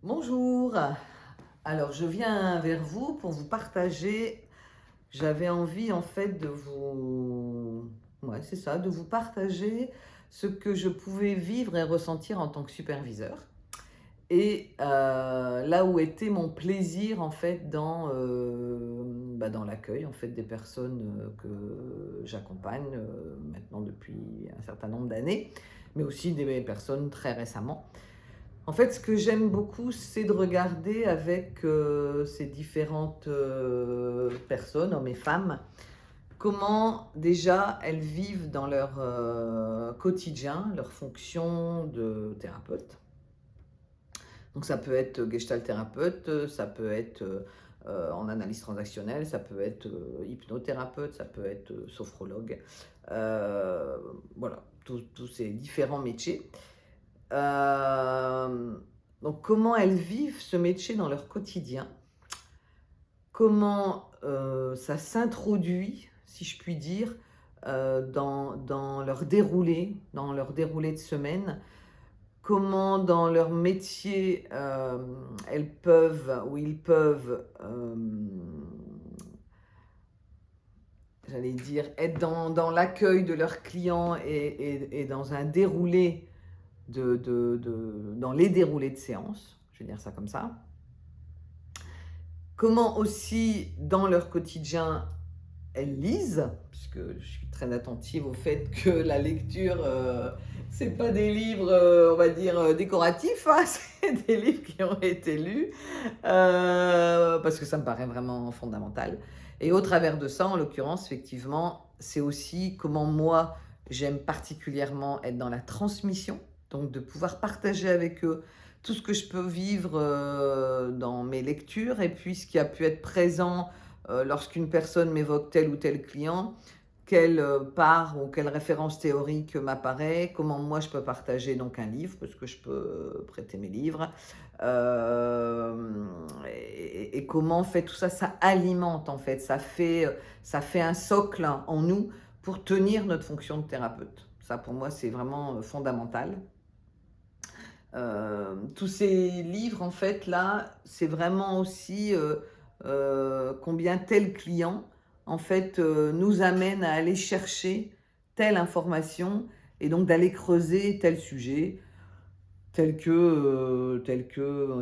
Bonjour. Alors, je viens vers vous pour vous partager. J'avais envie en fait de vous, ouais, c'est ça, de vous partager ce que je pouvais vivre et ressentir en tant que superviseur. Et là où était mon plaisir en fait dans l'accueil en fait des personnes que j'accompagne maintenant depuis un certain nombre d'années, mais aussi des personnes très récemment. En fait, ce que j'aime beaucoup, c'est de regarder avec ces différentes personnes, hommes et femmes, comment déjà elles vivent dans leur quotidien, leur fonction de thérapeute. Donc ça peut être gestalt thérapeute, ça peut être en analyse transactionnelle, ça peut être hypnothérapeute, ça peut être sophrologue. Euh, voilà, tous ces différents métiers. Euh, donc, comment elles vivent ce métier dans leur quotidien, comment ça s'introduit, si je puis dire, dans leur déroulé de semaine, comment dans leur métier elles peuvent ou ils peuvent, j'allais dire, être dans l'accueil de leurs clients et dans un déroulé dans les déroulés de séance, je vais dire ça comme ça. Comment aussi, dans leur quotidien, elles lisent, puisque je suis très attentive au fait que la lecture, c'est pas des livres, on va dire, décoratifs, hein, c'est des livres qui ont été lus, parce que ça me paraît vraiment fondamental. Et au travers de ça, en l'occurrence, effectivement, c'est aussi comment moi, j'aime particulièrement être dans la transmission, donc de pouvoir partager avec eux tout ce que je peux vivre dans mes lectures et puis ce qui a pu être présent lorsqu'une personne m'évoque tel ou tel client, quelle part ou quelle référence théorique m'apparaît, comment moi je peux partager donc un livre, parce que je peux prêter mes livres, et comment en fait tout ça, ça alimente en fait, ça fait un socle en nous pour tenir notre fonction de thérapeute. Ça pour moi c'est vraiment fondamental. Tous ces livres, en fait, là, c'est vraiment aussi combien tel client, en fait, nous amène à aller chercher telle information et donc d'aller creuser tel sujet, tel que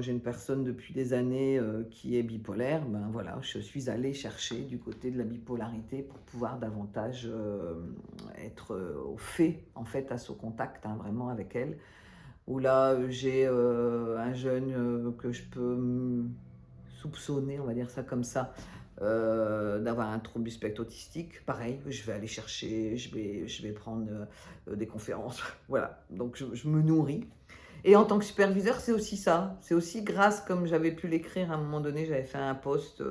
j'ai une personne depuis des années qui est bipolaire, ben voilà, je suis allée chercher du côté de la bipolarité pour pouvoir davantage être au fait, en fait, à ce contact, hein, vraiment avec elle où là j'ai un jeune que je peux soupçonner, on va dire ça comme ça, d'avoir un trouble du spectre autistique. Pareil, je vais aller chercher, je vais prendre des conférences. Voilà, donc je me nourris. Et en tant que superviseur, c'est aussi ça. C'est aussi grâce, comme j'avais pu l'écrire à un moment donné, j'avais fait un post,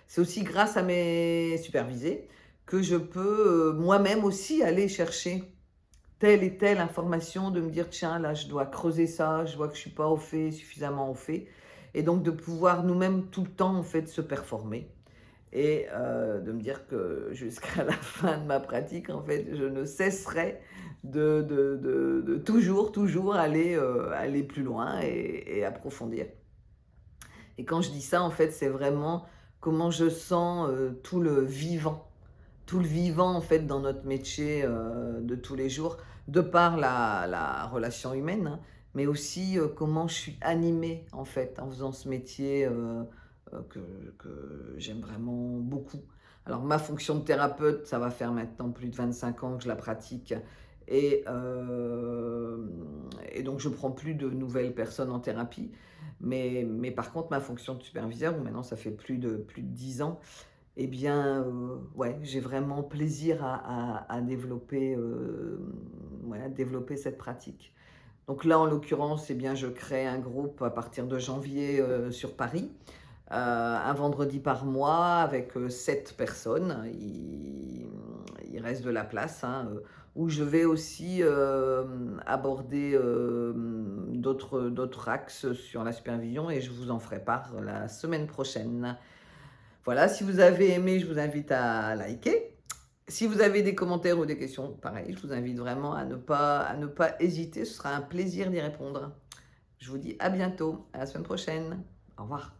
c'est aussi grâce à mes supervisés que je peux moi-même aussi aller chercher telle et telle information, de me dire tiens là je dois creuser ça, je vois que je suis pas au fait, suffisamment au fait, et donc de pouvoir nous-mêmes tout le temps en fait se performer et de me dire que jusqu'à la fin de ma pratique en fait je ne cesserai de toujours aller, aller plus loin et approfondir. Et quand je dis ça en fait c'est vraiment comment je sens tout le vivant en fait dans notre métier de tous les jours, de par la relation humaine, hein, mais aussi comment je suis animée en fait en faisant ce métier que j'aime vraiment beaucoup. Alors ma fonction de thérapeute, ça va faire maintenant plus de 25 ans que je la pratique et, et donc je prends plus de nouvelles personnes en thérapie. Mais par contre, ma fonction de superviseur, où maintenant ça fait plus de 10 ans, eh bien, ouais, j'ai vraiment plaisir à développer, ouais, à développer cette pratique. Donc là, en l'occurrence, eh bien, je crée un groupe à partir de janvier sur Paris, un vendredi par mois avec 7 personnes. Il reste de la place, hein, où je vais aussi aborder d'autres axes sur la supervision et je vous en ferai part la semaine prochaine. Voilà, si vous avez aimé, je vous invite à liker. Si vous avez des commentaires ou des questions, pareil, je vous invite vraiment à ne pas hésiter, ce sera un plaisir d'y répondre. Je vous dis à bientôt, à la semaine prochaine. Au revoir.